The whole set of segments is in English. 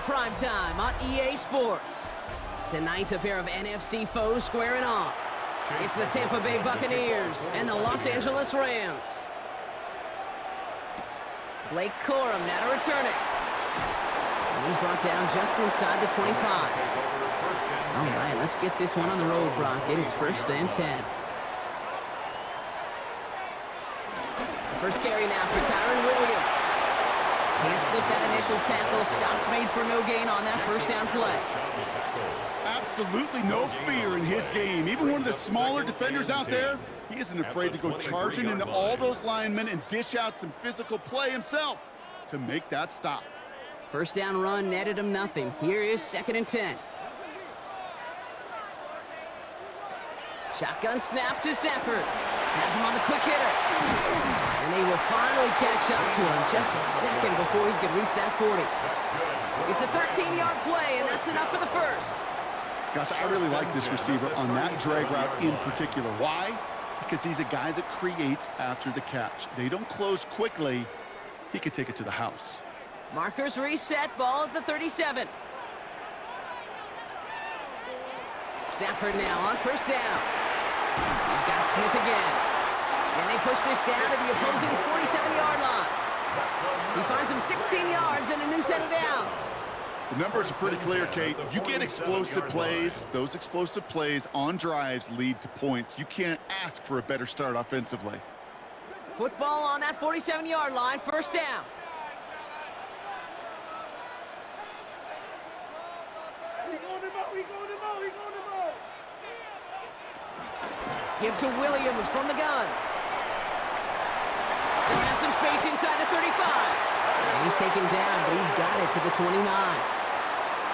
prime time on EA Sports. Tonight, a pair of NFC foes squaring off. It's the Tampa Bay Buccaneers and the Los Angeles Rams. Blake Corum now to return it. And he's brought down just inside the 25. All right, let's get this one on the road, Brock. It is 1st and 10. First carry now for Kyron Williams. Can't slip that initial tackle. Stops made for no gain on that first down play. Absolutely no fear in his game. Even one of the smaller defenders out there, he isn't afraid to go charging into all those linemen and dish out some physical play himself to make that stop. First down run netted him nothing. Here is 2nd and 10. Shotgun snap to Stafford. Has him on the quick hitter. And they will finally catch up to him just a second before he could reach that 40. It's a 13-yard play, and that's enough for the first. Gosh, I really like this receiver on that drag route in particular. Why? Because he's a guy that creates after the catch. They don't close quickly. He could take it to the house. Markers reset, ball at the 37. Stafford now on first down. He's got Smith again. And they push this down to the opposing 47-yard line. He finds him 16 yards and a new set of downs. The numbers are pretty clear, Kate. You get explosive plays. Those explosive plays on drives lead to points. You can't ask for a better start offensively. Football on that 47-yard line, first down. Give to Williams from the gun. Still has some space inside the 35. And he's taken down, but he's got it to the 29.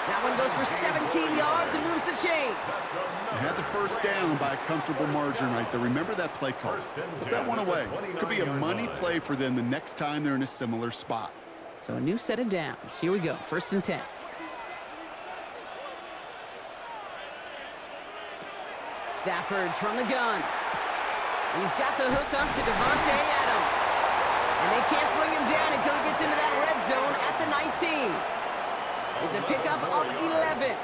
That one goes for 17 yards and moves the chains. They had the first down by a comfortable margin right there. Remember that play call. Put that one away. Could be a money play for them the next time they're in a similar spot. So a new set of downs. Here we go, 1st and 10. Stafford from the gun. He's got the hook up to Devontae Adams. And they can't bring him down until he gets into that red zone at the 19. It's a pickup of 11.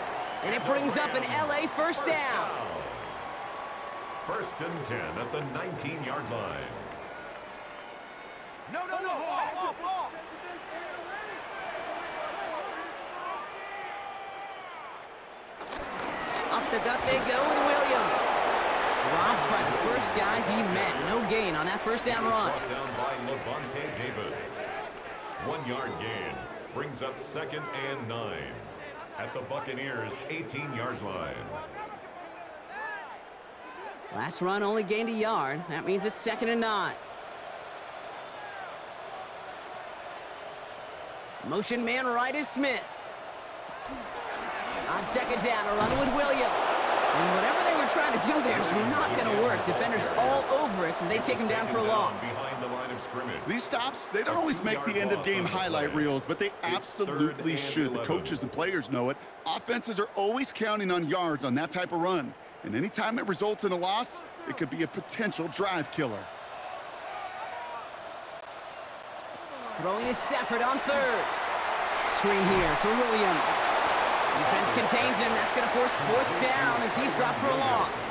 And it brings up an LA first down. 1st and 10 at the 19-yard line. No. Up the gut they go with Williams. Dropped by the first guy he met. No gain on that first down run. Brought down by Levante David. 1-yard gain brings up 2nd and 9 at the Buccaneers' 18-yard line. Last run only gained a yard. That means it's 2nd and 9. Motion man right is Smith. On 2nd down, a run with Williams. And whatever they were trying to do there is not going to work. Defenders all over it, so they take him down for a loss. Behind the line of scrimmage. These stops, they don't always make the end-of-game highlight reels, but they absolutely should. The coaches and players know it. Offenses are always counting on yards on that type of run. And anytime it results in a loss, it could be a potential drive killer. Throwing is Stafford on 3rd. Screen here for Williams. Defense contains him. That's going to force 4th down as he's dropped for a loss.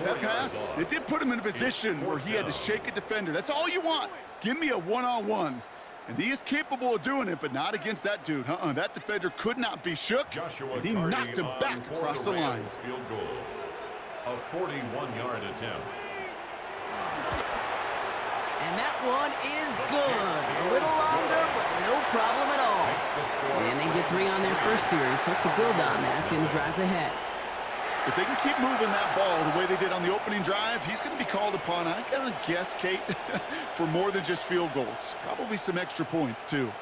That pass, it did put him in a position where he had to shake a defender. That's all you want. Give me a one-on-one. And he is capable of doing it, but not against that dude. That defender could not be shook, and he knocked him back across the line. Field goal. A 41-yard attempt. And that one is good. A little longer, but no problem at all. And they get 3 on their first series. Hope to build on that in the drives ahead. If they can keep moving that ball the way they did on the opening drive, he's going to be called upon, I got to guess, Kate, for more than just field goals. Probably some extra points, too.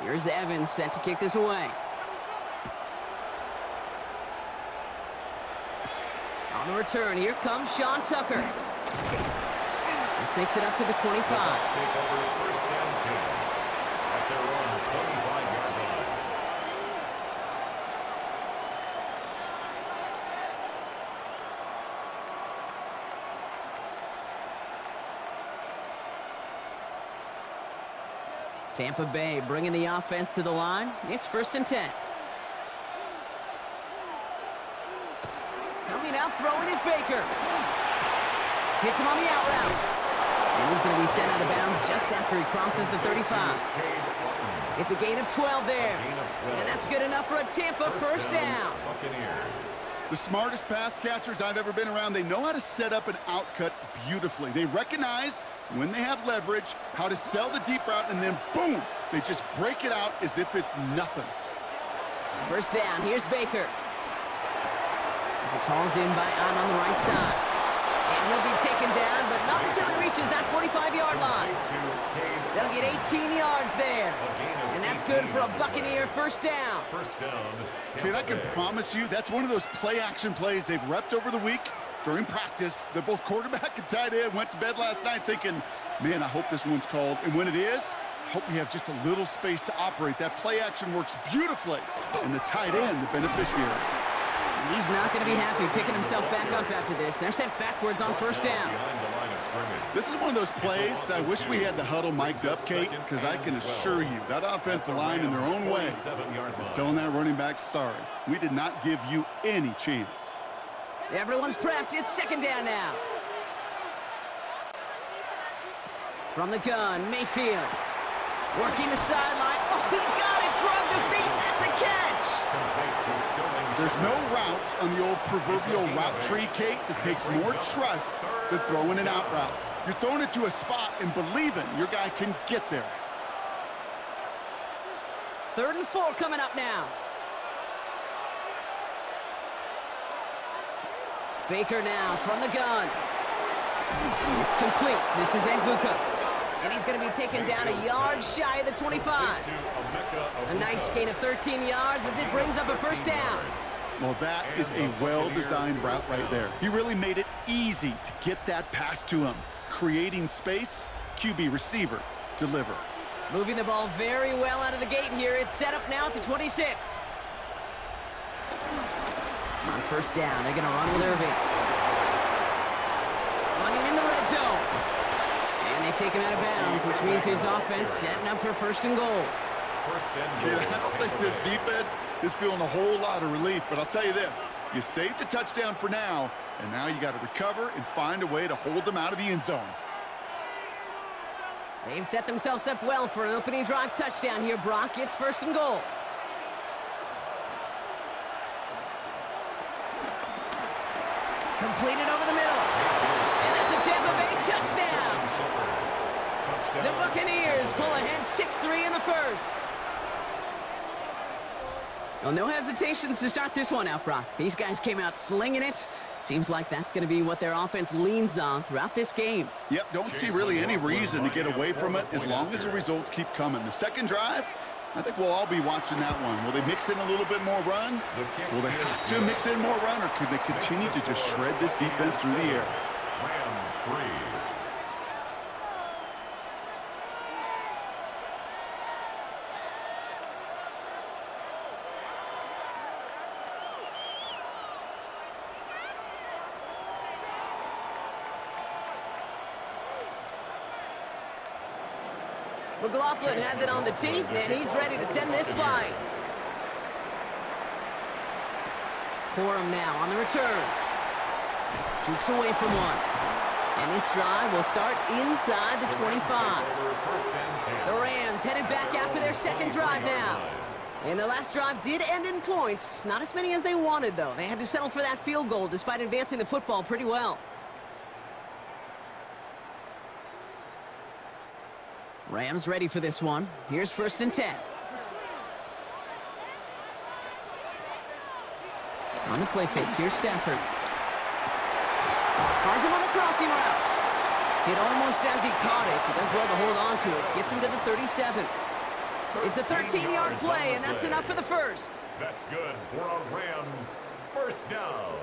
Here's Evans set to kick this away. On the return, here comes Sean Tucker. This makes it up to the 25. Tampa Bay bringing the offense to the line. It's 1st and 10. Coming out, throwing is Baker. Hits him on the out route. And he's going to be sent out of bounds just after he crosses the 35. It's a gain of 12 there. And that's good enough for a Tampa first down. The smartest pass catchers I've ever been around, they know how to set up an out cut beautifully. They recognize when they have leverage, how to sell the deep route, and then boom, they just break it out as if it's nothing. First down, here's Baker. This is hauled in by on the right side. And he'll be taken down, but not until he reaches that 45-yard line. They'll get 18 yards there. And that's good for a Buccaneer first down. Kid, I can promise you that's one of those play-action plays they've repped over the week during practice. That both quarterback and tight end went to bed last night thinking, man, I hope this one's called. And when it is, I hope we have just a little space to operate. That play-action works beautifully. And the tight end, the beneficiary. He's not going to be happy picking himself back up after this. They're sent backwards on first down. This is one of those plays that I wish we had the huddle mic'd up, Kate, because I can assure you that offensive line in their own way is telling that running back, sorry, we did not give you any chance. Everyone's prepped. It's 2nd down now. From the gun, Mayfield. Working the sideline. Oh, he got it. Drug the feet. That's a catch. There's no routes on the old proverbial route tree, Kate, that takes more trust than throwing an out route. You're throwing it to a spot and believing your guy can get there. 3rd and 4 coming up now. Baker now from the gun. It's complete. This is Nguka. And he's going to be taken down a yard shy of the 25. A nice gain of 13 yards as it brings up a first down. Well, that is a well-designed route right there. He really made it easy to get that pass to him. Creating space, QB receiver, deliver. Moving the ball very well out of the gate here. It's set up now at the 26. On first down, they're going to run with Irving. Running in the red zone. And they take him out of bounds, which means his offense setting up for 1st and goal. Yeah, I don't think this defense is feeling a whole lot of relief, but I'll tell you this. You saved a touchdown for now, and now you got to recover and find a way to hold them out of the end zone. They've set themselves up well for an opening drive touchdown here, Brock. It's 1st and goal. Completed over the middle. And that's a Tampa Bay touchdown. The Buccaneers pull ahead 6-3 in the first. Well, no hesitations to start this one out, Brock. These guys came out slinging it. Seems like that's going to be what their offense leans on throughout this game. Yep, don't see really any reason to get away from it as long as the results keep coming. The second drive, I think we'll all be watching that one. Will they mix in a little bit more run? Will they have to mix in more run, or could they continue to just shred this defense through the air? Rams 3. McLaughlin has it on the tee, and he's ready to send this flying. Corum now on the return. Jukes away from one. And this drive will start inside the 25. The Rams headed back after their second drive now. And their last drive did end in points. Not as many as they wanted, though. They had to settle for that field goal despite advancing the football pretty well. Rams ready for this one. Here's 1st and 10. On the play fake, here's Stafford. Finds him on the crossing route. Hit almost as he caught it. He does well to hold on to it. Gets him to the 37. It's a 13-yard play, and that's enough for the first. That's good for a Rams first down.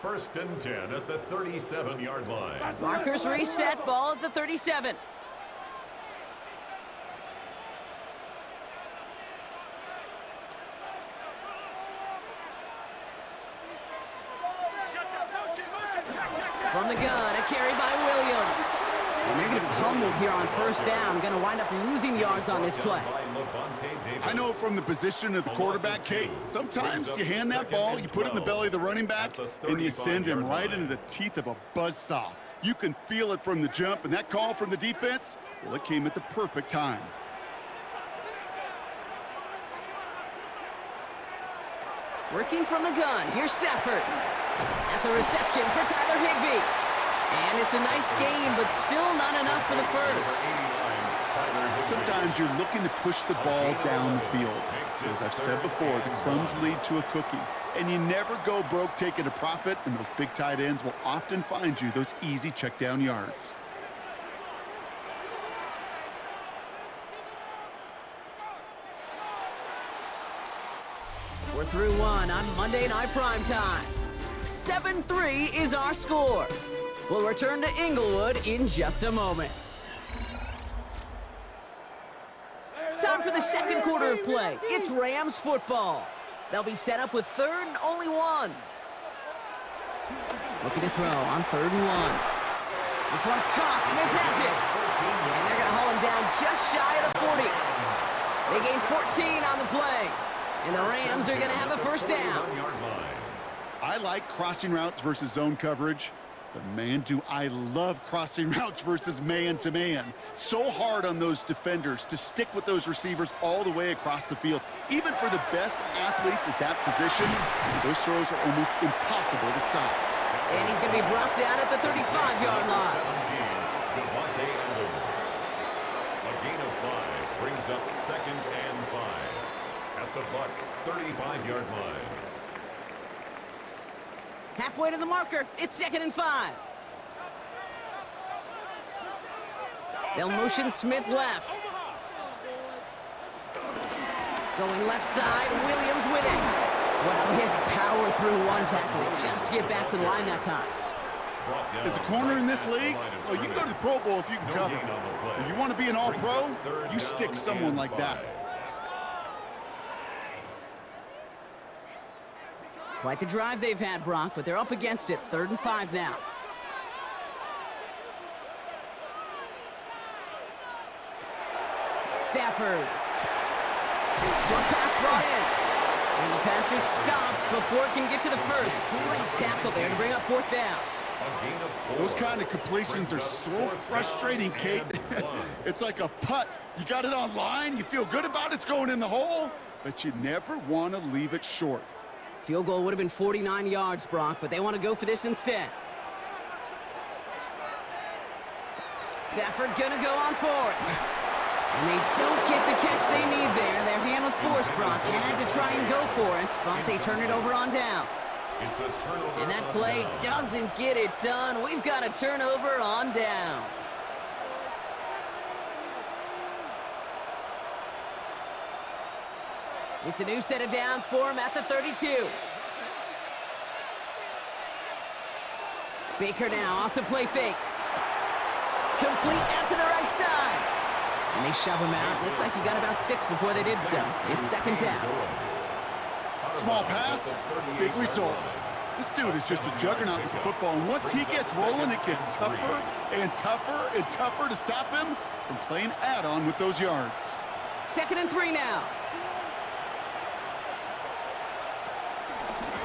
1st and 10 at the 37-yard line. Markers reset, ball at the 37. From the gun, a carry by Williams. And they're going to be humbled here on first down. Going to wind up losing yards on this play. I know from the position of the quarterback, Kate, sometimes you hand that ball, you put it in the belly of the running back, and you send him right into the teeth of a buzzsaw. You can feel it from the jump, and that call from the defense, well, it came at the perfect time. Working from the gun, here's Stafford. That's a reception for Tyler Higbee. And it's a nice game, but still not enough for the first. Sometimes you're looking to push the ball down the field. As I've said before, the crumbs lead to a cookie. And you never go broke taking a profit, and those big tight ends will often find you those easy check down yards. We're through one on Monday Night Primetime. 7-3 is our score. We'll return to Inglewood in just a moment. Time for the second quarter of play. It's Rams football. They'll be set up with 3rd and only 1. Looking to throw on 3rd and 1. This one's caught. Smith has it. And they're going to haul him down just shy of the 40. They gain 14 on the play. And the Rams are going to have a first down. I like crossing routes versus zone coverage. But, man, do I love crossing routes versus man-to-man. So hard on those defenders to stick with those receivers all the way across the field. Even for the best athletes at that position, those throws are almost impossible to stop. And he's going to be brought down at the 35-yard line. A gain of 5 brings up 2nd and 5 at the Bucs' 35-yard line. Halfway to the marker, it's 2nd and 5. They'll motion Smith left. Going left side, Williams with it. Wow, he had to power through one tackle just to get back to the line that time. As a corner in this league, well, you can go to the Pro Bowl if you can cover. If you want to be an all-pro, you stick someone like that. Quite the drive they've had, Brock, but they're up against it. 3rd and 5 now. Stafford. Short pass brought in. And the pass is stopped before it can get to the first. Great tackle there to bring up 4th down. Those kind of completions are so frustrating, Kate. It's like a putt. You got it on line, you feel good about it's going in the hole, but you never want to leave it short. Field goal would have been 49 yards, Brock, but they want to go for this instead. Stafford gonna go on 4th. And they don't get the catch they need there. Their hand was forced, Brock. They had to try and go for it, but they turn it over on downs. And that play doesn't get it done. We've got a turnover on downs. It's a new set of downs for him at the 32. Baker now off the play fake. Complete out to the right side. And they shove him out. Looks like he got about 6 before they did so. It's 2nd down. Small pass, big result. This dude is just a juggernaut with the football. And once he gets rolling, it gets tougher and tougher and tougher to stop him from playing add-on with those yards. 2nd and 3 now.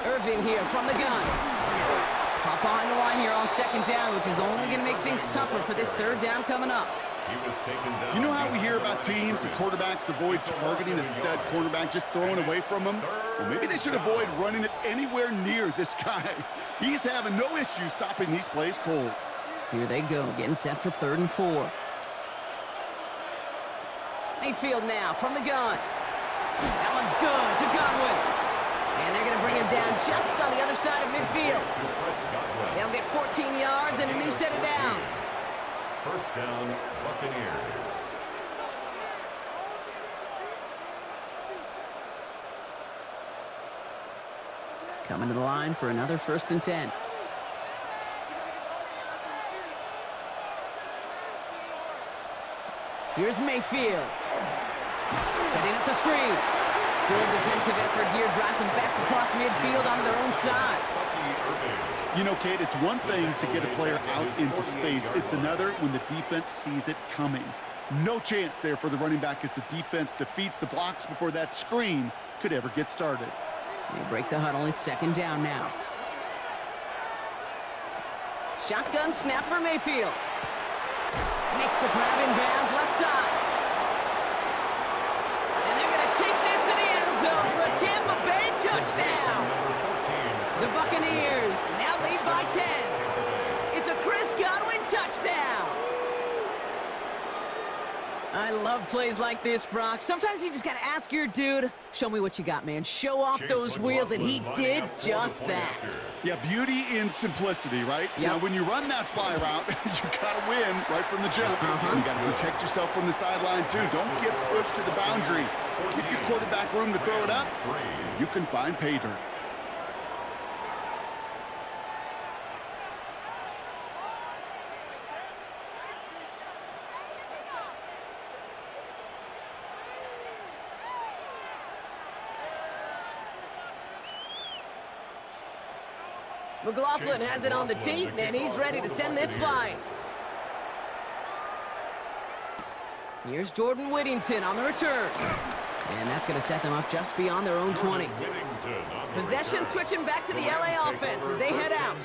Irvin here from the gun. Pop behind the line here on 2nd down, which is only going to make things tougher for this 3rd down coming up. You know how we hear about teams and quarterbacks avoid targeting a stud cornerback, just throwing away from him? Well, maybe they should avoid running it anywhere near this guy. He's having no issue stopping these plays cold. Here they go, getting set for 3rd and 4. Mayfield now from the gun. That one's good to Godwin. And they're going to bring him down just on the other side of midfield. They'll get 14 yards and a new set of downs. First down, Buccaneers. Coming to the line for another 1st and 10. Here's Mayfield. Setting up the screen. Good defensive effort here. Drives them back across midfield onto their own side. You know, Kate, it's one thing to get a player out into space. It's another when the defense sees it coming. No chance there for the running back as the defense defeats the blocks before that screen could ever get started. They break the huddle. It's second down now. Shotgun snap for Mayfield. Makes the grab in bounds left side. And they're going to take this to the end zone for a Tampa Bay touchdown. The Buccaneers now lead by 10. It's a Chris Godwin touchdown. I love plays like this, Brock. Sometimes you just got to ask your dude, show me what you got, man. Show off those wheels, and he did just that. Yeah, beauty in simplicity, right? Yep. Now, when you run that fly route, you got to win right from the jump. You got to protect yourself from the sideline, too. Don't get pushed to the boundary. Give your quarterback room to throw it up. You can find pay dirt. McLaughlin has it on the tee, and he's ready to send this flying. Here's Jordan Whittington on the return. And that's going to set them up just beyond their own 20. Possession switching back to the LA offense as they head out.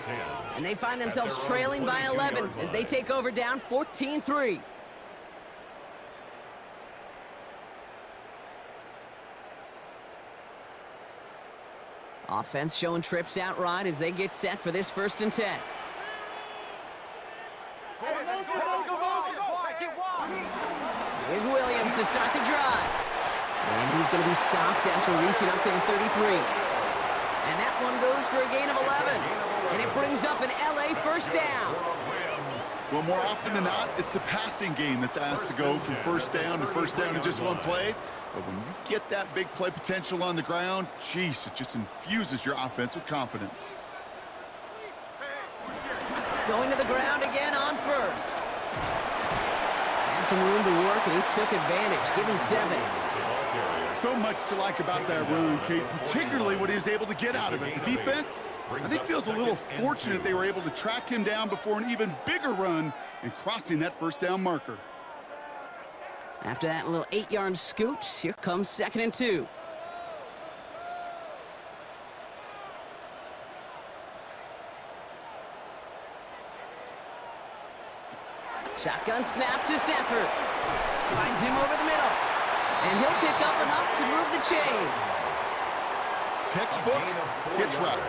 And they find themselves trailing by 11 as they take over down 14-3. Offense showing trips outright as they get set for this 1st and 10. Here's Williams to start the drive. And he's going to be stopped after reaching up to the 33. And that one goes for a gain of 11. And it brings up an LA 1st down. Well, more often than not, it's the passing game that's asked to go from 1st down to 1st down in just one play. But when you get that big play potential on the ground, geez, it just infuses your offense with confidence. Going to the ground again on 1st. Had some room to work, and he took advantage, giving 7. So much to like about that run, Kate, particularly what he was able to get out of it. The defense, I think, feels a little fortunate they were able to track him down before an even bigger run and crossing that 1st down marker. After that little 8-yard scoot, here comes 2nd and 2. Shotgun snap to Sanford. Finds him over the middle. And he'll pick up enough to move the chains. Textbook hitch route.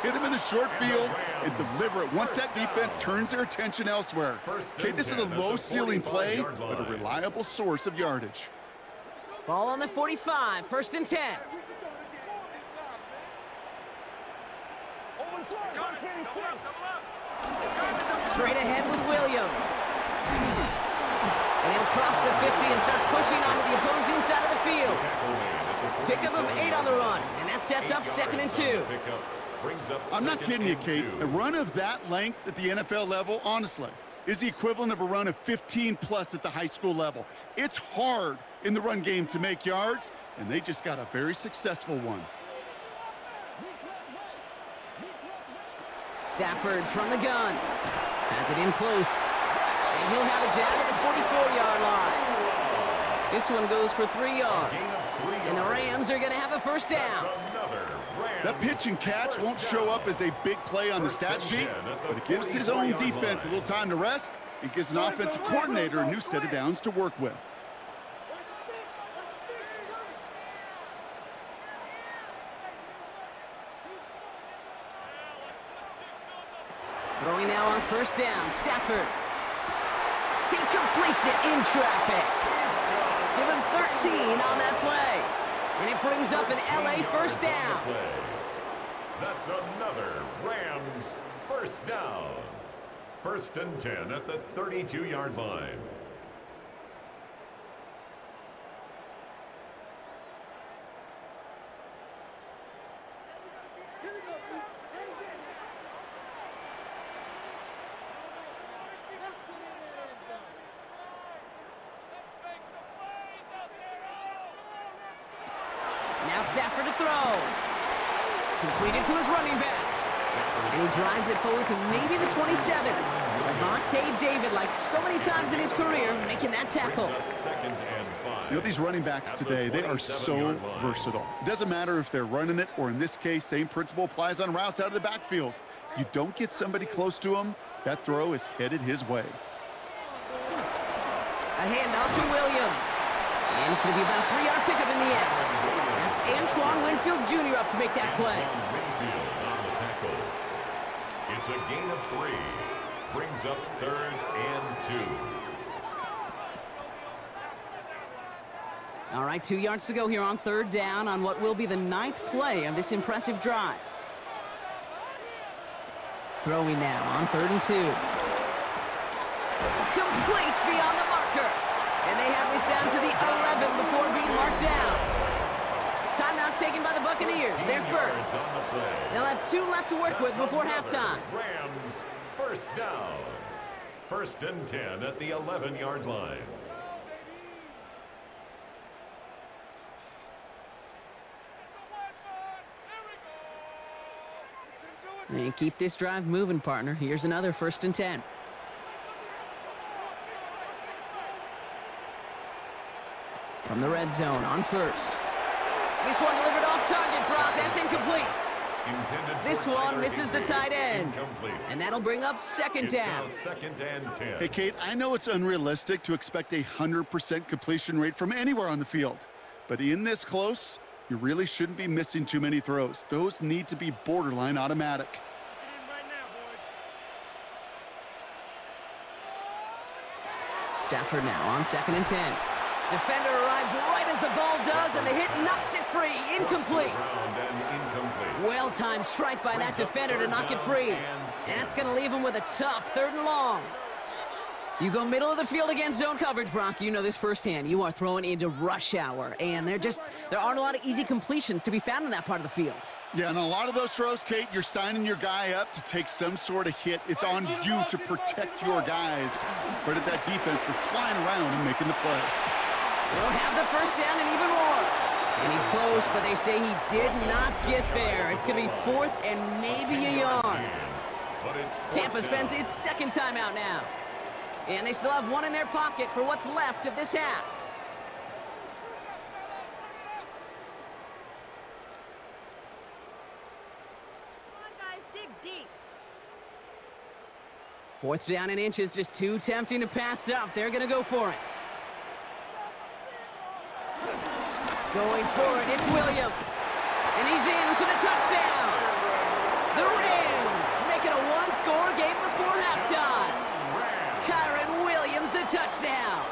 Hit him in the short field and deliver it once that defense turns their attention elsewhere. Okay, this is a low-ceiling play, but a reliable source of yardage. Ball on the 45, 1st and 10. Straight ahead with Williams. And he'll cross the 50 and start pushing onto the opposing side of the field. Pickup of 8 on the run, and that sets up 2nd and 2. I'm not kidding you, Kate. A run of that length at the NFL level, honestly, is the equivalent of a run of 15+ at the high school level. It's hard in the run game to make yards, and they just got a very successful one. Stafford from the gun. Has it in close. And he'll have it down to the 44-yard line. This one goes for 3 yards. And the Rams are going to have a 1st down. That pitch and catch won't show up as a big play on the stat sheet, but it gives his own defense a little time to rest. It gives an offensive coordinator a new set of downs to work with. Throwing now on 1st down, Stafford. He completes it in traffic. Give him 13 on that play. And it brings up an LA 1st down. That's another Rams 1st down. 1st and 10 at the 32-yard line. Now Stafford to throw. Completed to his running back. And he drives it forward to maybe the 27. Devontae David, like so many times in his career, making that tackle. You know, these running backs today, they are so versatile. It doesn't matter if they're running it, or in this case, same principle applies on routes out of the backfield. You don't get somebody close to him, that throw is headed his way. A handoff to Williams. And it's going to be about a 3-yard pickup in the end. That's Antoine Winfield Jr. up to make that play. It's a gain of 3. Brings up 3rd and 2. All right, 2 yards to go here on 3rd down on what will be the 9th play of this impressive drive. Throwing now on 3rd and 2. Complete beyond the marker. And they have this down to the 11 before being marked down. Timeout taken by the Buccaneers. They're first. They'll have 2 left to work with before halftime. Rams, first down. 1st and 10 at the 11-yard line. And keep this drive moving, partner. Here's another 1st and 10. From the red zone on 1st. This one delivered off target, Brock. That's incomplete. This one misses the tight end. And that'll bring up 2nd down. 2nd and 10. Hey, Kate, I know it's unrealistic to expect a 100% completion rate from anywhere on the field. But in this close, you really shouldn't be missing too many throws. Those need to be borderline automatic. Stafford now on 2nd and 10. Defender arrives right as the ball does, and the hit knocks it free. Incomplete. Well-timed strike by that defender to knock it free. And that's going to leave him with a tough 3rd and long. You go middle of the field against zone coverage, Brock. You know this firsthand. You are throwing into rush hour, and there aren't a lot of easy completions to be found in that part of the field. Yeah, and a lot of those throws, Kate, you're signing your guy up to take some sort of hit. It's on you to protect your guys. Credit that defense for flying around and making the play. We'll have the 1st down and even more. And he's close, but they say he did not get there. It's going to be 4th and maybe a yard. Tampa spends its 2nd timeout now. And they still have 1 in their pocket for what's left of this half. Come on, guys, dig deep. 4th down and inches, just too tempting to pass up. They're going to go for it. Going for it, it's Williams. And he's in for the touchdown. The Rams make it a 1-score game before halftime. Kyron Williams, the touchdown.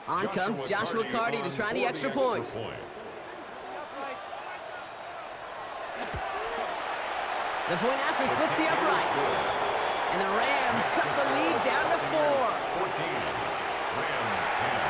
On comes Joshua Carty to try the extra point. The point after splits the uprights. And the Rams cut the lead down to 4. 14. Rams 10.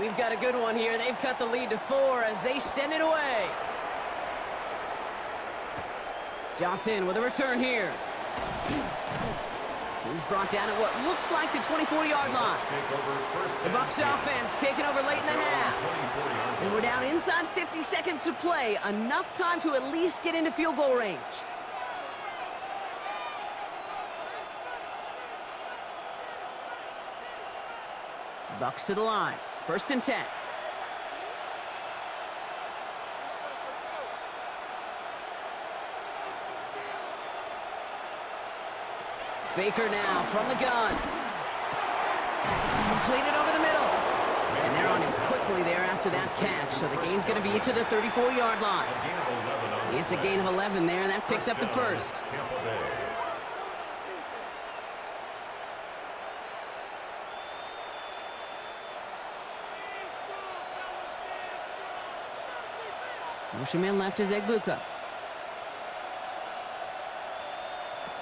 We've got a good one here. They've cut the lead to 4 as they send it away. Johnson with a return here. He's brought down at what looks like the 24-yard line. The Bucs offense taking over late in the half. And we're down inside 50 seconds to play. Enough time to at least get into field goal range. Bucs to the line. 1st and 10. Baker now from the gun. Completed over the middle. And they're on him quickly there after that catch. So the gain's going to be to the 34-yard line. It's a gain of 11 there, and that picks up the 1st. Motion man left is Egbuka.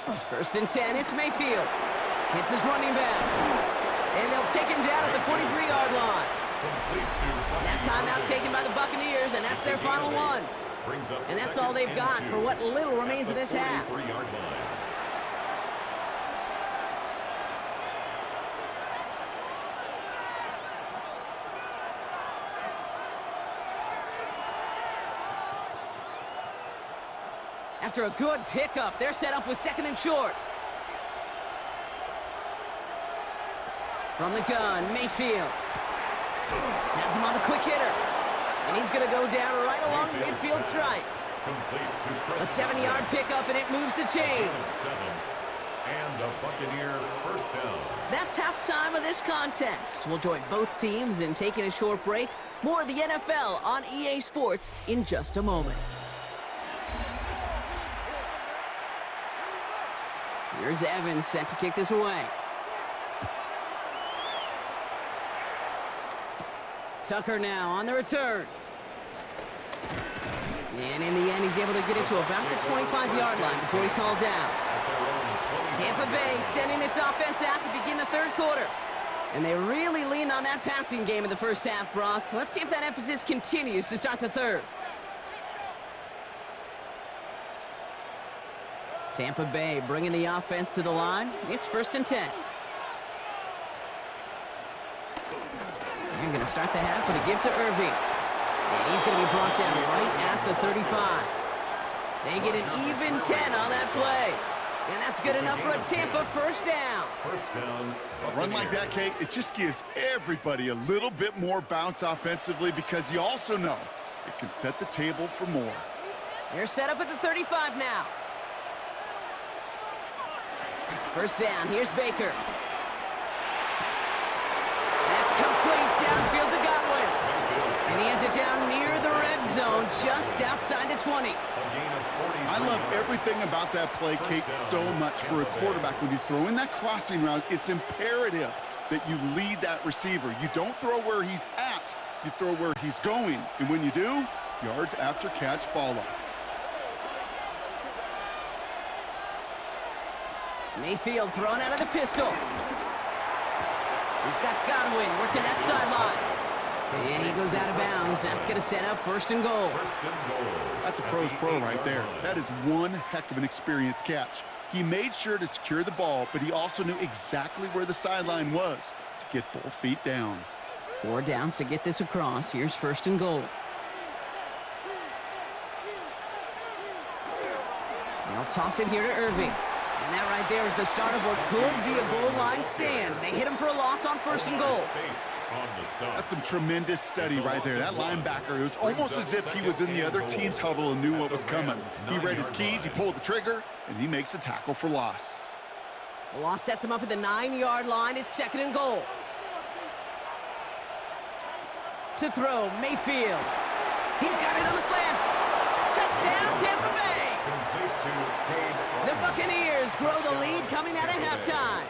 First and 10, it's Mayfield. Hits his running back. And they'll take him down at the 43-yard line. That timeout taken by the Buccaneers, and that's their final one. And that's all they've got for what little remains of this half. After a good pickup, they're set up with second and short. From the gun, Mayfield. Has him on the quick hitter. And he's going to go down right along the midfield stripe. A 7-yard pickup, and it moves the chains. And a Buccaneer first down. That's halftime of this contest. We'll join both teams in taking a short break. More of the NFL on EA Sports in just a moment. Here's Evans set to kick this away. Tucker now on the return. And in the end, he's able to get it to about the 25-yard line before he's hauled down. Tampa Bay sending its offense out to begin the third quarter. And they really leaned on that passing game in the first half, Brock. Let's see if that emphasis continues to start the third. Tampa Bay bringing the offense to the line. It's first and 10. They're going to start the half with a give to Irving. And he's going to be brought down right at the 35. They get an even 10 on that play. And that's good enough for a Tampa first down. First down. A run like that, Kate, it just gives everybody a little bit more bounce offensively because you also know it can set the table for more. They're set up at the 35 now. First down, here's Baker. That's complete downfield to Godwin. And he has it down near the red zone, just outside the 20. I love everything about that play, Kate, so much for a quarterback. When you throw in that crossing route, it's imperative that you lead that receiver. You don't throw where he's at, you throw where he's going. And when you do, yards after catch follow. Mayfield thrown out of the pistol. He's got Godwin working that sideline. And he goes out of bounds. That's going to set up first and goal. That's a pro's pro right there. That is one heck of an experienced catch. He made sure to secure the ball, but he also knew exactly where the sideline was to get both feet down. 4 downs to get this across. Here's first and goal. They'll toss it here to Irving. And that right there is the start of what could be a goal line stand. They hit him for a loss on first and goal. That's some tremendous study right there. That linebacker, it was almost as if he was in the other team's huddle and knew what was coming. He read his keys, he pulled the trigger, and he makes a tackle for loss. The loss sets him up at the 9-yard line. It's second and goal. To throw, Mayfield. He's got it on the slant. Touchdown, Tampa Bay. The Buccaneers grow the lead coming out of halftime.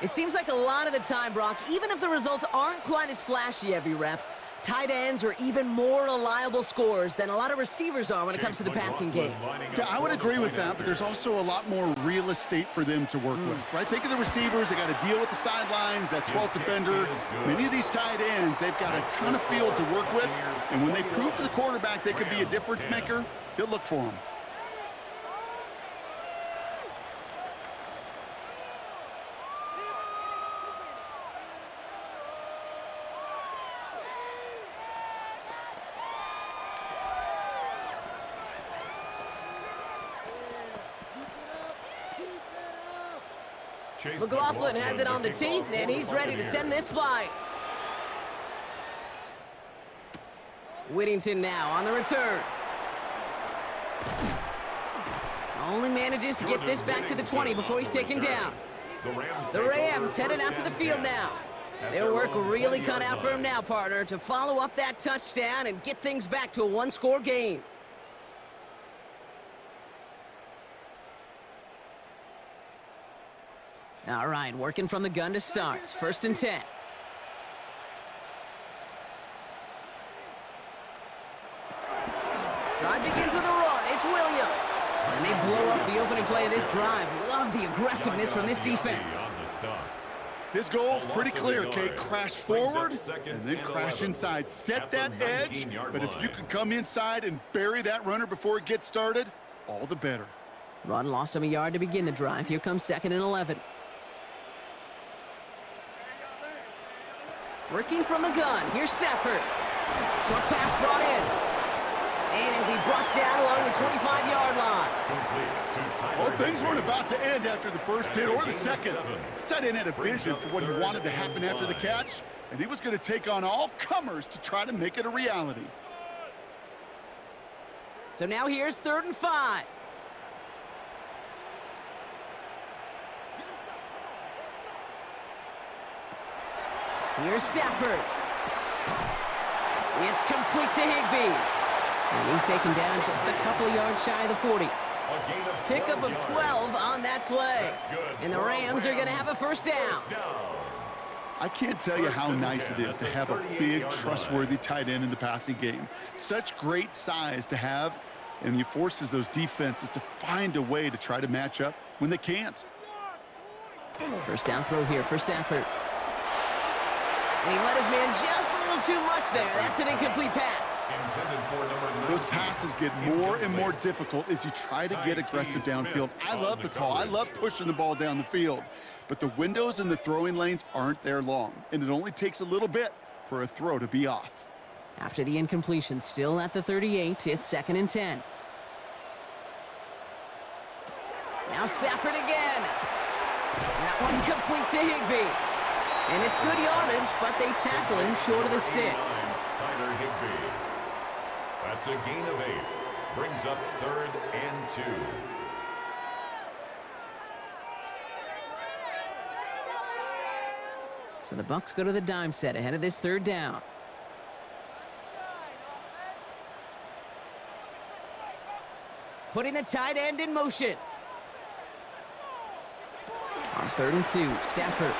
It seems like a lot of the time, Brock, even if the results aren't quite as flashy every rep, tight ends are even more reliable scorers than a lot of receivers are when it comes to the passing game. Yeah, I would agree with that, but there's also a lot more real estate for them to work with, right? Think of the receivers. They got to deal with the sidelines, that 12th defender. Many of these tight ends, they've got a ton of field to work with, and when they prove to the quarterback they could be a difference maker, he'll look for them. McLaughlin has it on the tee, and he's ready to send this flying. Whittington now on the return. Only manages to get this back to the 20 before he's taken down. The Rams headed out to the field now. Their work really cut out for him now, partner, to follow up that touchdown and get things back to a one-score game. All right, working from the gun to start. First and 10. Drive begins with a run. It's Williams. And they blow up the opening play of this drive. Love the aggressiveness from this defense. His goal's pretty clear, Kate. Crash forward and then crash inside. Set that edge, but if you can come inside and bury that runner before it gets started, all the better. Run lost him a yard to begin the drive. Here comes 2nd and 11. Working from the gun. Here's Stafford. Short pass brought in. And it'll be brought down along the 25-yard line. Well, things weren't about to end after the first hit or the second. This tight end had a vision for what he wanted to happen after the catch, and he was going to take on all comers to try to make it a reality. So now here's 3rd and 5. Here's Stafford. It's complete to Higbee. And he's taken down just a couple of yards shy of the 40. Pickup of 12 on that play. And the Rams are going to have a first down. I can't tell you how nice it is to have a big, trustworthy tight end in the passing game. Such great size to have, and he forces those defenses to find a way to try to match up when they can't. First down throw here for Stafford. And he let his man just a little too much there. That's an incomplete pass. Those passes get more and more difficult as you try to get aggressive downfield. I love the call. I love pushing the ball down the field. But the windows in the throwing lanes aren't there long, and it only takes a little bit for a throw to be off. After the incompletion, still at the 38, it's 2nd and 10. Now Stafford again. That one complete to Higbee. And it's good yardage, but they tackle him short of the sticks. Tyler Higbee. That's a gain of 8. Brings up 3rd and 2. So the Bucs go to the dime set ahead of this 3rd down. Putting the tight end in motion. On 3rd and 2, Stafford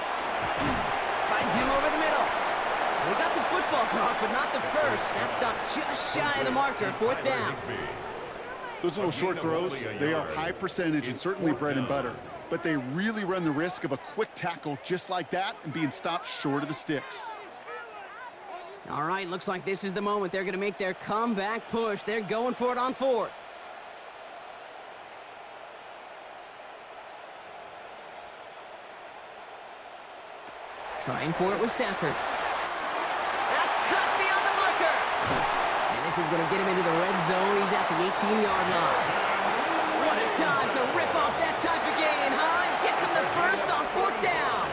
finds him over the middle. They got the football clock, but not the first. That stopped just shy of the marker. 4th down. Those little short throws, they are high percentage and certainly bread and butter. But they really run the risk of a quick tackle just like that and being stopped short of the sticks. All right, looks like this is the moment. They're going to make their comeback push. They're going for it on 4th. Trying for it with Stafford. That's cut beyond the marker. And this is going to get him into the red zone. He's at the 18-yard line. What a time to rip off that type of gain, huh? And gets him the first on 4th down.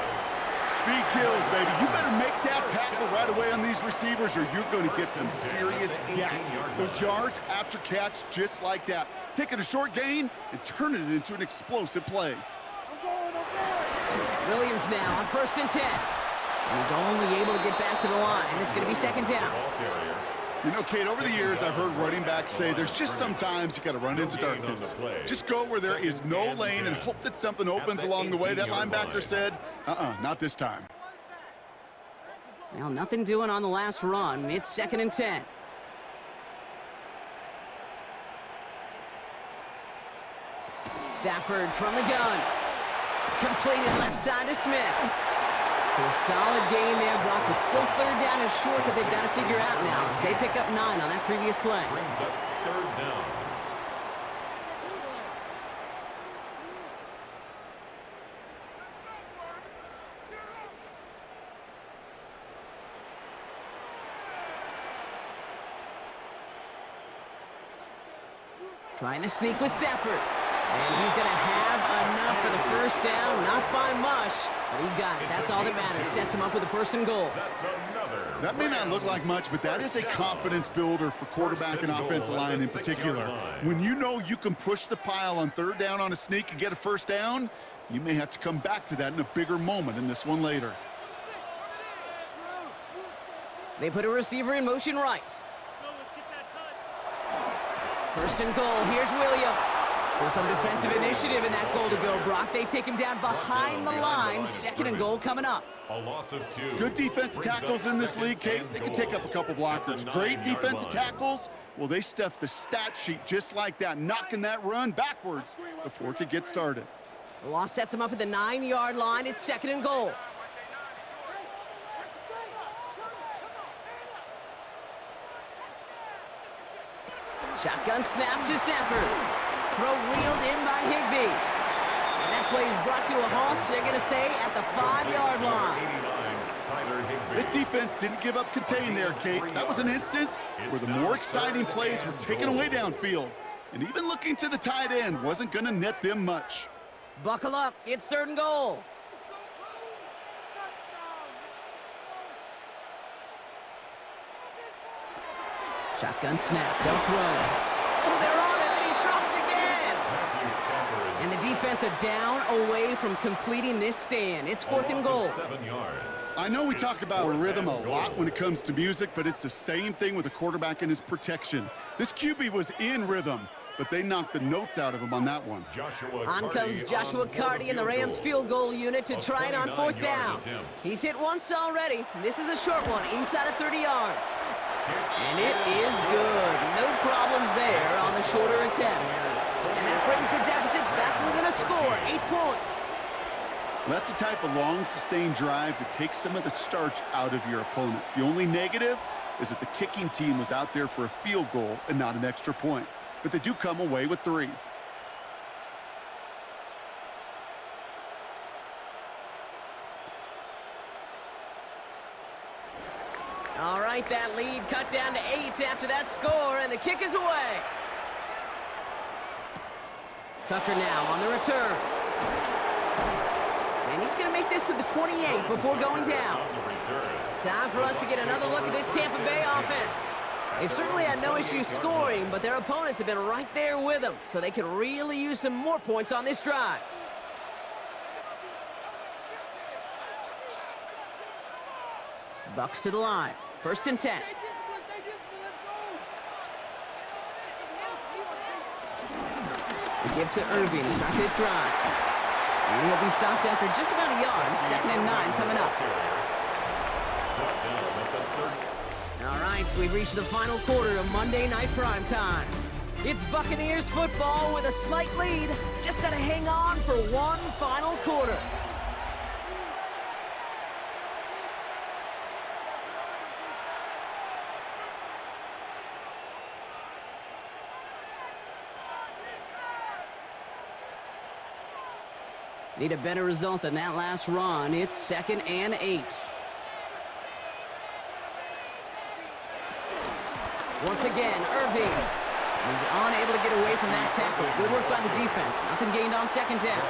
Speed kills, baby. You better make that tackle right away on these receivers or you're going to get some serious yak. Those yards after catch just like that. Taking a short gain and turning it into an explosive play. Williams now on 1st and 10. And he's only able to get back to the line. It's going to be 2nd down. You know, Kate, over the years, I've heard running backs say there's just sometimes you got to run into darkness. Just go where there is no lane and hope that something opens along the way. That linebacker said, not this time. Well, nothing doing on the last run. It's 2nd and 10. Stafford from the gun. Completed left side to Smith. So a solid gain there, Brock, but still 3rd down and short that they've got to figure out now as they pick up 9 on that previous play. Brings up 3rd down. Trying to sneak with Stafford. And he's going to have enough for the first down. Not by much, but he got it. That's all that matters. Sets him up with a 1st and goal. That may not look like much, but that is a confidence builder for quarterback and offensive line in particular. When you know you can push the pile on 3rd down on a sneak and get a 1st down, you may have to come back to that in a bigger moment in this one later. They put a receiver in motion right. 1st and goal. Here's Williams. So some defensive initiative in that goal to go, Brock. They take him down behind the line. 2nd and goal coming up. A loss of 2. Good defensive tackles in this league, Kate. They can take up a couple blockers. Great defensive tackles. Well, they stuffed the stat sheet just like that, knocking that run backwards before it could get started. The loss sets him up at the 9-yard line. It's 2nd and goal. Shotgun snap to Sanford. Throw reeled in by Higbee. And that play is brought to a halt, they're going to say, at the 5-yard line. This defense didn't give up contain there, Kate. That was an instance where the more exciting plays were taken away downfield. And even looking to the tight end wasn't going to net them much. Buckle up. It's 3rd and goal. Shotgun snap. They'll throw. Oh, they're on him, and he's dropped again. And the defense are down away from completing this stand. It's 4th and goal. 7 yards. I know we talk about rhythm a lot when it comes to music, but it's the same thing with a quarterback and his protection. This QB was in rhythm, but they knocked the notes out of him on that one. On comes Joshua Carty in the Rams field goal unit to try it on 4th down. He's hit once already. This is a short one, inside of 30 yards. And it is good. No problems there on the shorter attempt. And that brings the deficit back within a score, 8 points. That's the type of long, sustained drive that takes some of the starch out of your opponent. The only negative is that the kicking team was out there for a field goal and not an extra point. But they do come away with 3. All right, that lead cut down to 8 after that score, and the kick is away. Tucker now on the return. And he's going to make this to the 28 before going down. Time for us to get another look at this Tampa Bay offense. They've certainly had no issues scoring, but their opponents have been right there with them, so they could really use some more points on this drive. Bucs to the line. 1st and 10. They give to Irving to start this drive. And he'll be stopped after just about a yard. 2nd and 9 coming up. All right, we've reached the final quarter of Monday Night Primetime. It's Buccaneers football with a slight lead. Just got to hang on for one final quarter. Need a better result than that last run. It's 2nd and 8. Once again, Irving. He's unable to get away from that tackle. Good work by the defense. Nothing gained on 2nd down.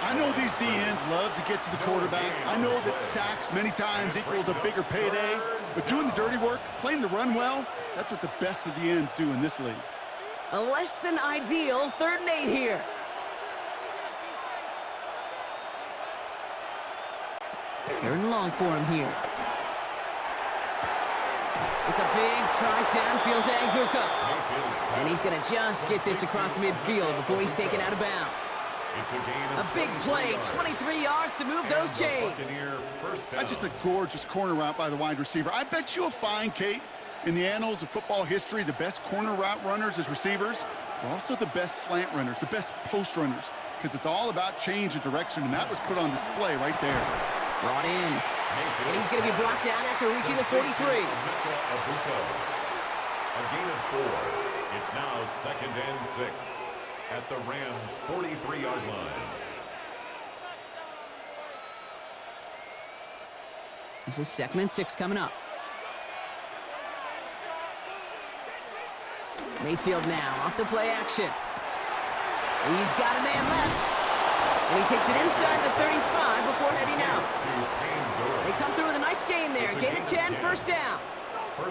I know these DNs love to get to the quarterback. I know that sacks many times equals a bigger payday. But doing the dirty work, playing to run well, that's what the best of the ends do in this league. A less than ideal 3rd and 8 here. Third and long for him here. It's a big strike downfield to Anguka. And he's going to just get this across midfield before he's taken out of bounds. A big play, 23 yards to move those chains. That's just a gorgeous corner route by the wide receiver. I bet you'll find, Kate, in the annals of football history, the best corner route runners as receivers are also the best slant runners, the best post runners, because it's all about change of direction, and that was put on display right there. Brought in. And he's going to be brought down after reaching the 43. A gain of 4. It's now 2nd and 6 at the Rams' 43-yard line. This is 2nd and 6 coming up. Mayfield now off the play action. He's got a man left. And he takes it inside the 35 before heading out. They come through with a nice gain there. Gain of 10, 1st down.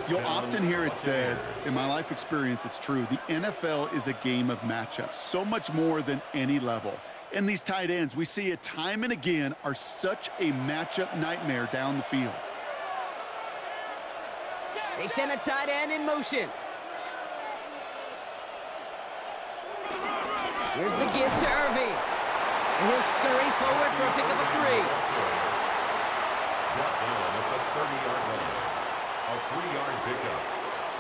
You'll often hear it said, in my life experience, it's true, the NFL is a game of matchups, so much more than any level. And these tight ends, we see it time and again, are such a matchup nightmare down the field. They send a tight end in motion. Here's the give to Irving. And he'll scurry forward for a pickup of 3. Brought down at the 30-yard line. A 3-yard pickup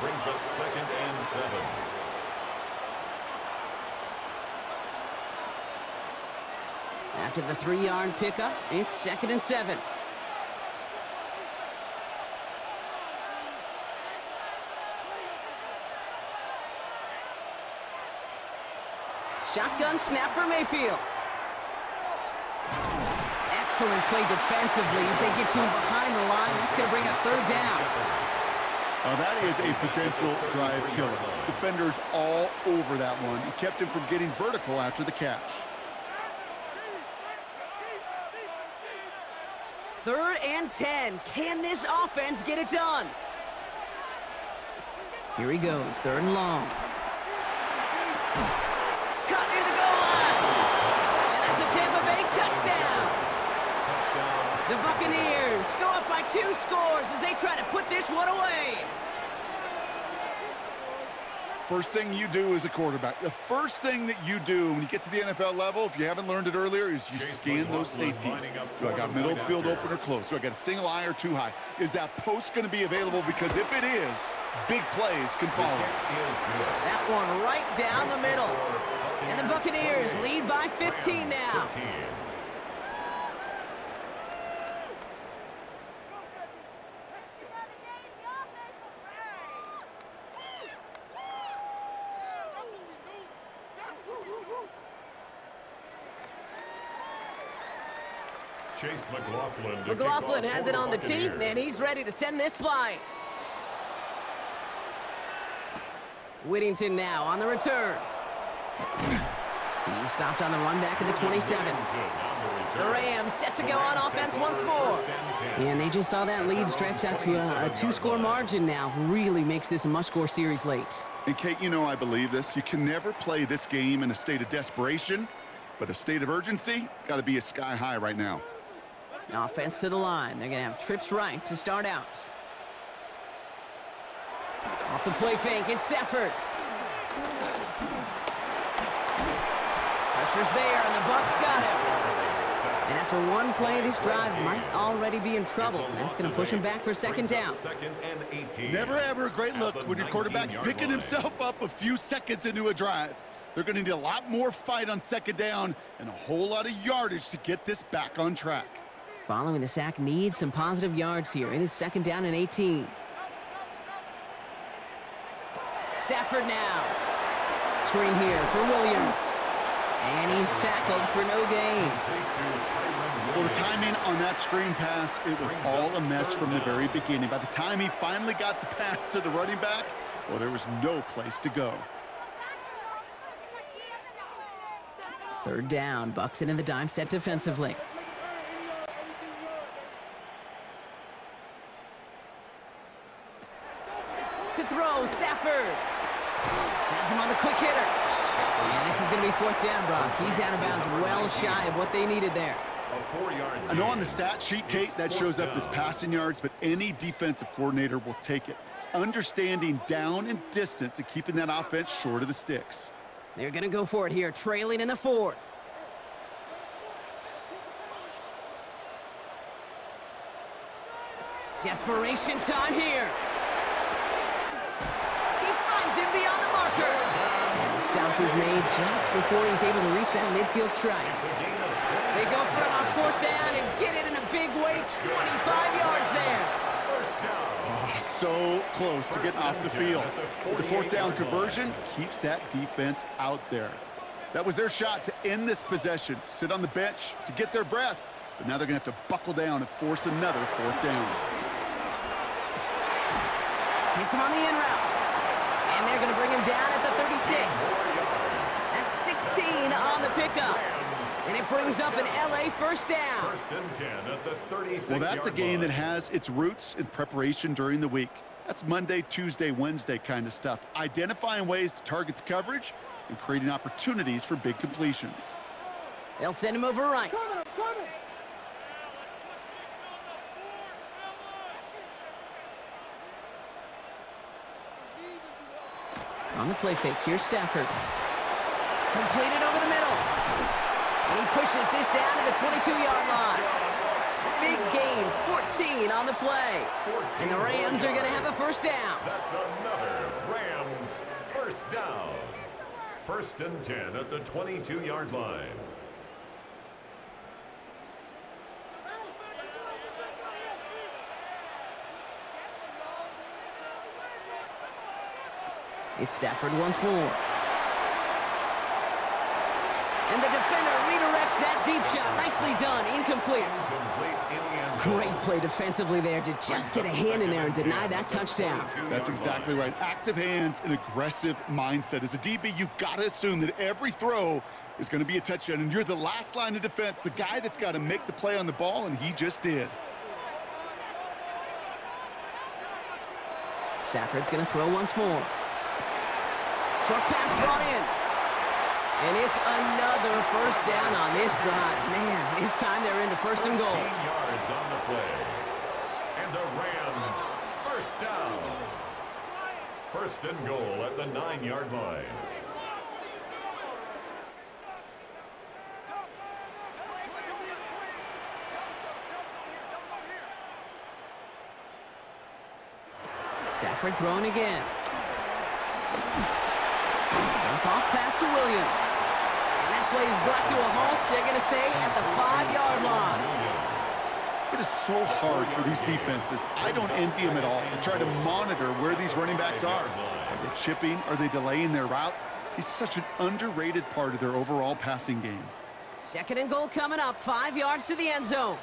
brings up 2nd and 7. After the 3-yard pickup, it's 2nd and 7. Shotgun snap for Mayfield. Excellent play defensively as they get to him behind the line. That's going to bring a 3rd down. That is a potential drive killer. Defenders all over that one. He kept him from getting vertical after the catch. 3rd and 10. Can this offense get it done? Here he goes, 3rd and long. Cut near the goal line. And that's a Tampa Bay touchdown. The Buccaneers go up by 2 scores as they try to put this one away. First thing you do as a quarterback, the first thing that you do when you get to the NFL level, if you haven't learned it earlier, is you scan those safeties. Do I got middle of the field open or close? Do I got a single eye or 2 high? Is that post going to be available? Because if it is, big plays can follow. That one right down the middle. And the Buccaneers lead by 15 now. Chase McLaughlin. McLaughlin has it on the tee, and he's ready to send this flying. Whittington now on the return. He stopped on the run back at the 27. The Rams set to go on offense once more. And they just saw that lead stretch out to a 2-score margin now. Really makes this a must-score series late. And Kate, you know I believe this. You can never play this game in a state of desperation, but a state of urgency got to be sky high right now. Offense to the line. They're going to have trips right to start out. Off the play fake, it's Stafford. Pressure's there, and the Bucs got him. And after one play, this drive might already be in trouble. That's going to push him back for 2nd down. Never ever a great look when your quarterback's picking himself up a few seconds into a drive. They're going to need a lot more fight on 2nd down and a whole lot of yardage to get this back on track. Following the sack, needs some positive yards here. It is 2nd down and 18. Stafford now. Screen here for Williams. And he's tackled for no gain. Well, the timing on that screen pass, it was all a mess from the very beginning. By the time he finally got the pass to the running back, well, there was no place to go. 3rd down. Bucs in the dime set defensively. To throw, Stafford. Has him on the quick hitter. And this is going to be 4th down, Brock. He's out of bounds well shy of what they needed there. I know on the stat sheet, Kate, that shows up as passing yards, but any defensive coordinator will take it. Understanding down and distance and keeping that offense short of the sticks. They're going to go for it here, trailing in the 4th. Desperation time here. He finds him beyond the marker. And the stop is made just before he's able to reach that midfield strike. They go for it on 4th down and get it in a big way, 25 yards there. Oh, so close to getting off the field. The 4th down conversion keeps that defense out there. That was their shot to end this possession, sit on the bench to get their breath. But now they're going to have to buckle down and force another 4th down. Hits him on the in route. And they're going to bring him down at the 36. That's 16 on the pickup. And it brings up an LA 1st down. 1st and 10 at the 36. Well, that's a game that has its roots in preparation during the week. That's Monday, Tuesday, Wednesday kind of stuff. Identifying ways to target the coverage and creating opportunities for big completions. They'll send him over right. On the play fake, here's Stafford. Completed over the middle. And he pushes this down to the 22-yard line. Big gain, 14 on the play. And the Rams are going to have a first down. That's another Rams first down. First and 10 at the 22-yard line. It's Stafford once more. And the defender redirects that deep shot. Nicely done. Incomplete. Great play defensively there to just get a hand in there and deny that touchdown. That's exactly right. Active hands and aggressive mindset. As a DB, you've got to assume that every throw is going to be a touchdown, and you're the last line of defense, the guy that's got to make the play on the ball, and he just did. Stafford's going to throw once more. Short pass brought in. And it's another first down on this drive. Man, this time they're into first and goal. 18 yards on the play. And the Rams first down. First and goal at the 9-yard line. Stafford throwing again. Dump off pass to Williams. And that play is brought to a halt, they're going to say, at the 5-yard line. It is so hard for these defenses. I don't envy them at all to try to monitor where these running backs are. Are they chipping? Are they delaying their route? He's such an underrated part of their overall passing game. Second and goal coming up, 5 yards to the end zone.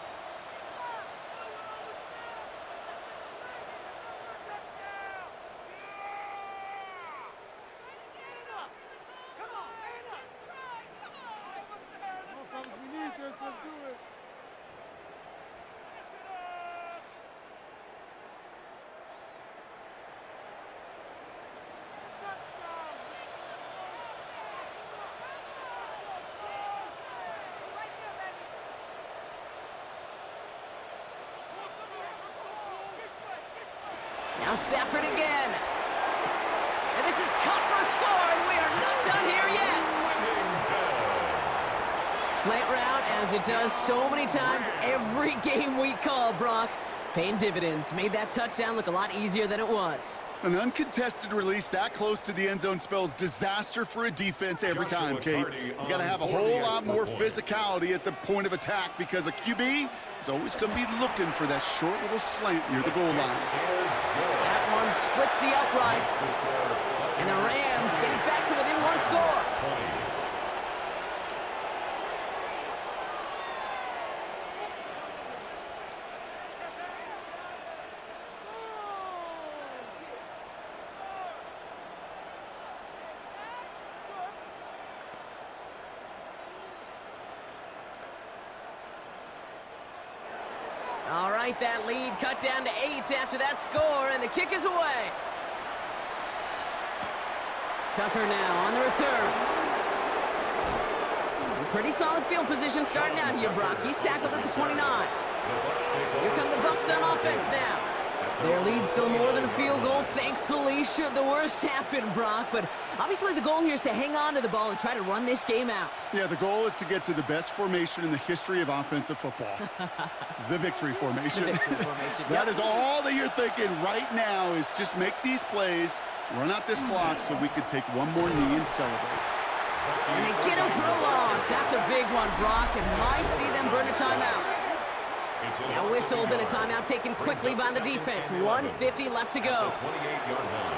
Now Stafford again. And this is cut for a score, and we are not done here yet. Slant route, as it does so many times every game we call, Brock. Paying dividends. Made that touchdown look a lot easier than it was. An uncontested release that close to the end zone spells disaster for a defense every time, Kate. You got to have a whole lot more physicality at the point of attack because a QB is always going to be looking for that short little slant near the goal line. That one splits the uprights. And the Rams get it back to within one score. All right, that lead cut down to 8 after that score, and the kick is away. Tucker now on the return. And pretty solid field position starting out here, Brock. He's tackled at the 29. Here come the Bucs on offense now. Their lead's still more than a field goal, thankfully, should the worst happen, Brock. But obviously the goal here is to hang on to the ball and try to run this game out. Yeah, the goal is to get to the best formation in the history of offensive football. The victory formation. The victory formation. That is all that you're thinking right now is just make these plays, run out this clock so we could take one more knee and celebrate. And they get him for a loss. That's a big one, Brock, and might see them burn a timeout. Now whistles and a timeout taken quickly by the defense. 1:50 left to go. 28-yard line.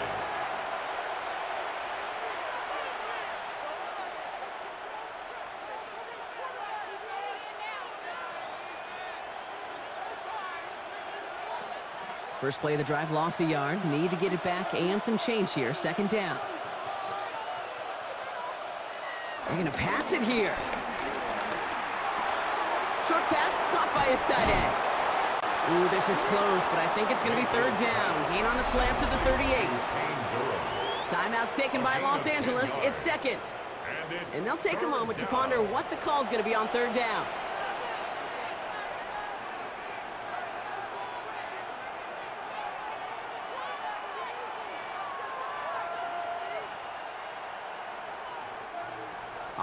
First play of the drive, lost a yard. Need to get it back and some change here. Second down. They're going to pass it here. Short pass caught by his tight end. Ooh, this is close, but I think it's going to be third down. Gain on the play up to the 38. Timeout taken by Los Angeles. It's second. And they'll take a moment to ponder what the call is going to be on third down.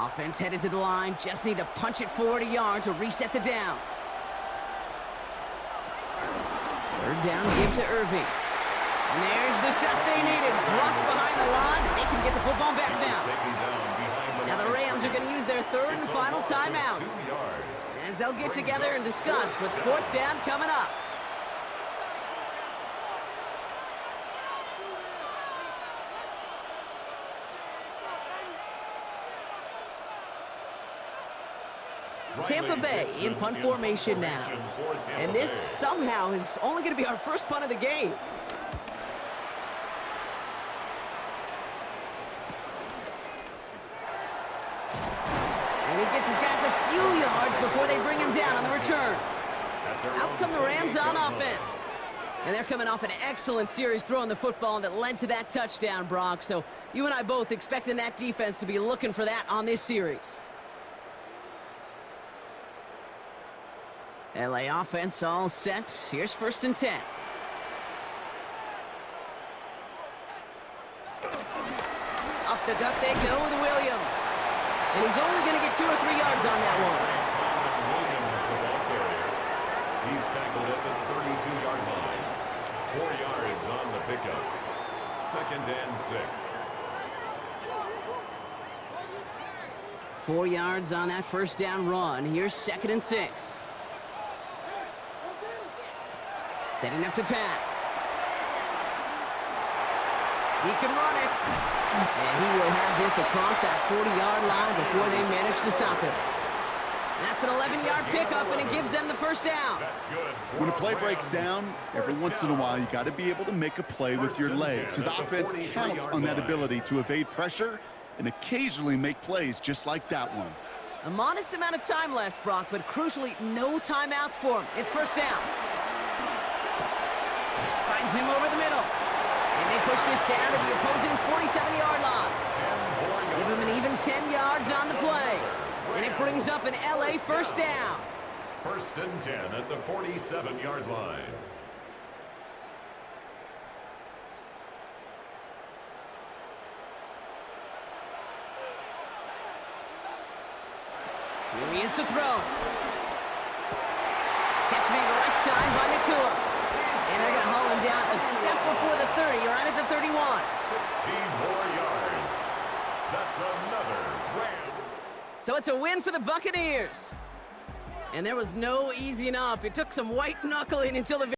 Offense headed to the line. Just need to punch it forward a yard to reset the downs. Third down, give to Irving. And there's the stuff they needed. Dropped behind the line, and they can get the football back now. Now the Rams are going to use their third and final timeout, as they'll get together and discuss with fourth down coming up. Tampa Bay in punt formation now. And this somehow is only going to be our first punt of the game. And he gets his guys a few yards before they bring him down on the return. Out come the Rams on offense. And they're coming off an excellent series throwing the football that led to that touchdown, Brock. So you and I both expecting that defense to be looking for that on this series. LA offense all set. Here's 1st and 10. Up the gut they go with Williams. And he's only going to get 2 or 3 yards on that one. Williams, the ball carrier. He's tackled at the 32-yard line. 4 yards on the pickup. 2nd and 6. 4 yards on that first down run. Here's 2nd and 6. Setting up to pass. He can run it. And he will have this across that 40-yard line before they manage to stop him. That's an 11-yard pickup, and it gives them the first down. When a play breaks down, every once in a while, you got to be able to make a play with your legs. His offense counts on that ability to evade pressure and occasionally make plays just like that one. A modest amount of time left, Brock, but crucially, no timeouts for him. It's first down. Finds him over the middle. And they push this down to the opposing 47-yard line. Give him an even 10 yards on the play. And it brings up an LA first down. 1st and 10 at the 47-yard line. Here he is to throw. Catch made right side by Nakua. And they're going to haul him down a step before the 30, right at the 31. 16 more yards. That's another Rams. So it's a win for the Buccaneers. And there was no easing up. It took some white knuckling until the